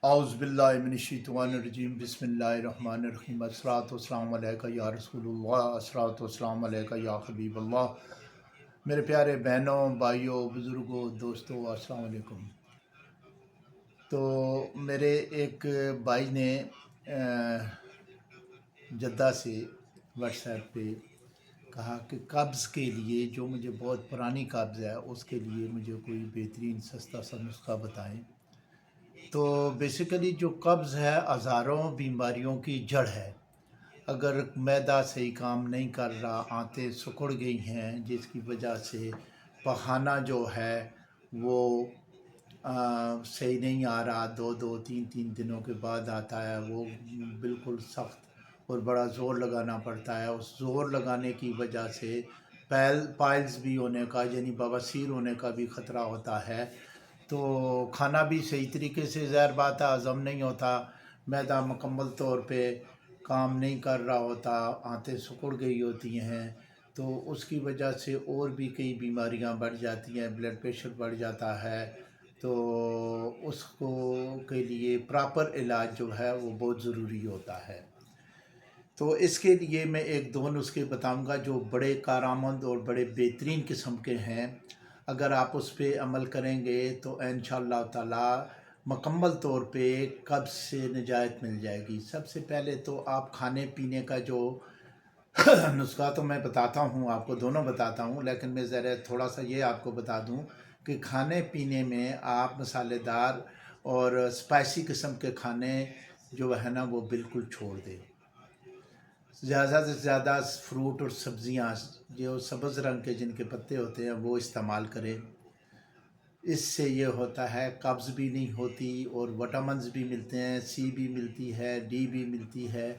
اعوذ باللہ من الشیطان الرجیم بسم اللہ الرحمن الرحیم الصلاۃ والسلام علیکہ یا رسول اللہ الصلاۃ والسلام علیکہ یا حبیب اللہ۔ میرے پیارے بہنوں، بھائیوں، بزرگوں، دوستوں، السلام علیکم۔ تو میرے ایک بھائی نے جدہ سے واٹس ایپ پہ کہا کہ قبض کے لیے، جو مجھے بہت پرانی قبض ہے، اس کے لیے مجھے کوئی بہترین سستا سا نسخہ بتائیں۔ تو بیسیکلی جو قبض ہے ہزاروں بیماریوں کی جڑ ہے۔ اگر معدہ صحیح کام نہیں کر رہا، آنتیں سکڑ گئی ہیں، جس کی وجہ سے پخانہ جو ہے وہ صحیح نہیں آ رہا، دو دو تین تین دنوں کے بعد آتا ہے، وہ بالکل سخت اور بڑا زور لگانا پڑتا ہے۔ اس زور لگانے کی وجہ سے پائلز بھی ہونے کا، یعنی بواسیر ہونے کا بھی خطرہ ہوتا ہے۔ تو کھانا بھی صحیح طریقے سے ظاہر بات ہے ہضم نہیں ہوتا، معدہ مکمل طور پہ کام نہیں کر رہا ہوتا، آنتیں سکڑ گئی ہوتی ہیں، تو اس کی وجہ سے اور بھی کئی بیماریاں بڑھ جاتی ہیں، بلڈ پریشر بڑھ جاتا ہے۔ تو اس کو کے لیے پراپر علاج جو ہے وہ بہت ضروری ہوتا ہے۔ تو اس کے لیے میں ایک دو نسخے بتاؤں گا جو بڑے کارآمد اور بڑے بہترین قسم کے ہیں۔ اگر آپ اس پہ عمل کریں گے تو انشاءاللہ تعالی مکمل طور پہ قبض سے نجات مل جائے گی۔ سب سے پہلے تو آپ کھانے پینے کا جو نسخہ تو میں بتاتا ہوں، آپ کو دونوں بتاتا ہوں، لیکن میں ذرا تھوڑا سا یہ آپ کو بتا دوں کہ کھانے پینے میں آپ مسالے دار اور اسپائسی قسم کے کھانے جو ہے نا وہ بالکل چھوڑ دیں۔ زیادہ سے زیادہ فروٹ اور سبزیاں جو سبز رنگ کے جن کے پتے ہوتے ہیں وہ استعمال کریں۔ اس سے یہ ہوتا ہے قبض بھی نہیں ہوتی اور وٹامنز بھی ملتے ہیں، سی بھی ملتی ہے، ڈی بھی ملتی ہے،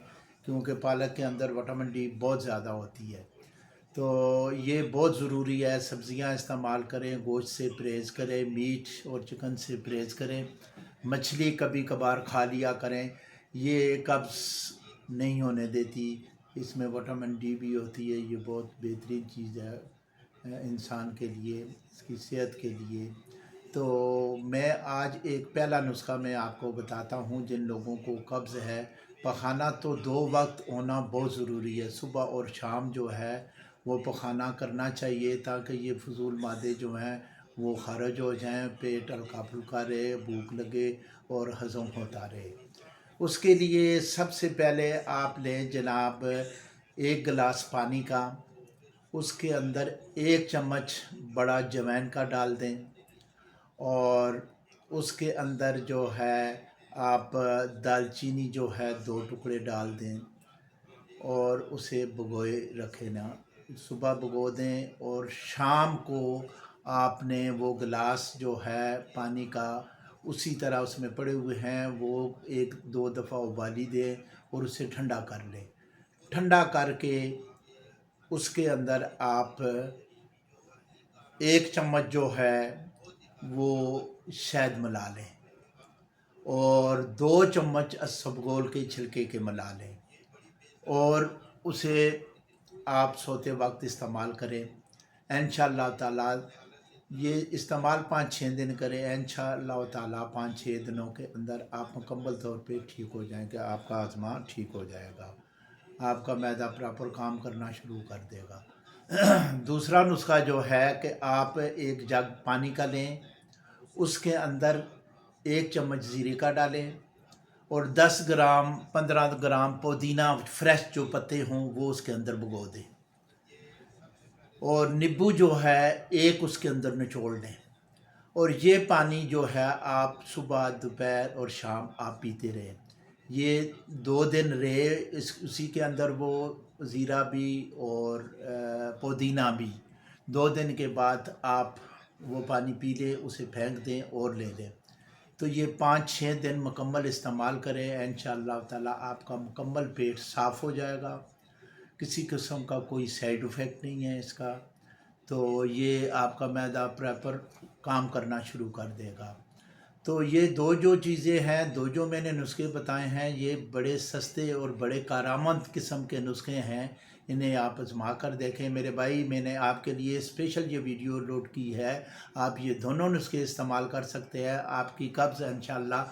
کیونکہ پالک کے اندر وٹامن ڈی بہت زیادہ ہوتی ہے۔ تو یہ بہت ضروری ہے، سبزیاں استعمال کریں، گوشت سے پرہیز کریں، میٹ اور چکن سے پرہیز کریں، مچھلی کبھی کبھار کھا لیا کریں، یہ قبض نہیں ہونے دیتی۔ اس میں وٹامن ڈی بھی ہوتی ہے، یہ بہت بہترین چیز ہے انسان کے لیے، اس کی صحت کے لیے۔ تو میں آج ایک پہلا نسخہ میں آپ کو بتاتا ہوں جن لوگوں کو قبض ہے۔ پخانہ تو 2 وقت ہونا بہت ضروری ہے، صبح اور شام جو ہے وہ پخانہ کرنا چاہیے، تاکہ یہ فضول مادے جو ہیں وہ خارج ہو جائیں، پیٹ ہلکا پھلکا رہے، بھوک لگے اور ہضم ہوتا رہے۔ اس کے لیے سب سے پہلے آپ لیں جناب 1 گلاس پانی کا، اس کے اندر 1 چمچ بڑا جوائن کا ڈال دیں، اور اس کے اندر جو ہے آپ دال چینی جو ہے 2 ٹکڑے ڈال دیں، اور اسے بھگوئے رکھیں نا، صبح بھگو دیں اور شام کو آپ نے وہ گلاس جو ہے پانی کا اسی طرح اس میں پڑے ہوئے ہیں وہ 1-2 دفعہ ابالی دیں اور اسے ٹھنڈا کر لیں۔ ٹھنڈا کر کے اس کے اندر آپ 1 چمچ جو ہے وہ شہد ملا لیں اور 2 چمچ اسبگول کے چھلکے کے ملا لیں، اور اسے آپ سوتے وقت استعمال کریں۔ انشاءاللہ تعالیٰ یہ استعمال 5-6 دن کریں، انشاءاللہ تعالیٰ 5-6 دنوں کے اندر آپ مکمل طور پہ ٹھیک ہو جائیں گے، آپ کا ہاضمہ ٹھیک ہو جائے گا، آپ کا معدہ پراپر کام کرنا شروع کر دے گا۔ دوسرا نسخہ جو ہے کہ آپ 1 جگ پانی کا لیں، اس کے اندر 1 چمچ زیرے کا ڈالیں، اور 15 گرام پودینہ فریش جو پتے ہوں وہ اس کے اندر بھگو دیں، اور نیبو جو ہے 1 اس کے اندر نچوڑ دیں، اور یہ پانی جو ہے آپ صبح، دوپہر اور شام آپ پیتے رہیں۔ یہ 2 دن رہے، اسی کے اندر وہ زیرہ بھی اور پودینہ بھی، 2 دن کے بعد آپ وہ پانی پی لیں، اسے پھینک دیں اور لے لیں۔ تو یہ 5-6 دن مکمل استعمال کریں، انشاءاللہ تعالیٰ آپ کا مکمل پیٹ صاف ہو جائے گا، کسی قسم کا کوئی سائیڈ ایفیکٹ نہیں ہے اس کا۔ تو یہ آپ کا معدہ پراپر کام کرنا شروع کر دے گا۔ تو یہ 2 جو چیزیں ہیں، 2 جو میں نے نسخے بتائے ہیں، یہ بڑے سستے اور بڑے کارآمد قسم کے نسخے ہیں، انہیں آپ آزما کر دیکھیں۔ میرے بھائی، میں نے آپ کے لیے اسپیشل یہ ویڈیو لوڈ کی ہے، آپ یہ دونوں نسخے استعمال کر سکتے ہیں، آپ کی قبض انشاءاللہ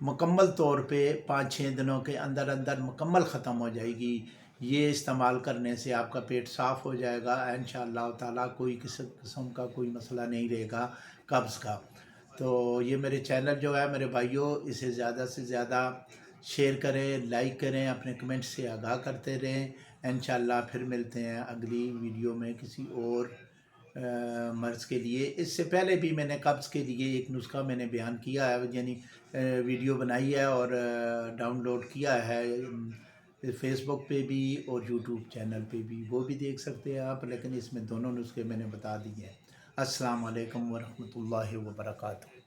مکمل طور پہ 5-6 دنوں کے اندر اندر مکمل ختم ہو جائے گی۔ یہ استعمال کرنے سے آپ کا پیٹ صاف ہو جائے گا انشاءاللہ تعالیٰ، کوئی قسم کا کوئی مسئلہ نہیں رہے گا قبض کا۔ تو یہ میرے چینل جو ہے میرے بھائیوں، اسے زیادہ سے زیادہ شیئر کریں، لائک کریں، اپنے کمنٹ سے آگاہ کرتے رہیں۔ انشاءاللہ پھر ملتے ہیں اگلی ویڈیو میں کسی اور مرض کے لیے۔ اس سے پہلے بھی میں نے قبض کے لیے ایک نسخہ میں نے بیان کیا ہے، یعنی ویڈیو بنائی ہے اور ڈاؤن لوڈ کیا ہے فیس بک پہ بھی اور یوٹیوب چینل پہ بھی، وہ بھی دیکھ سکتے ہیں آپ، لیکن اس میں دونوں نسخے میں نے بتا دیے ہیں۔ السلام علیکم ورحمۃ اللہ وبرکاتہ۔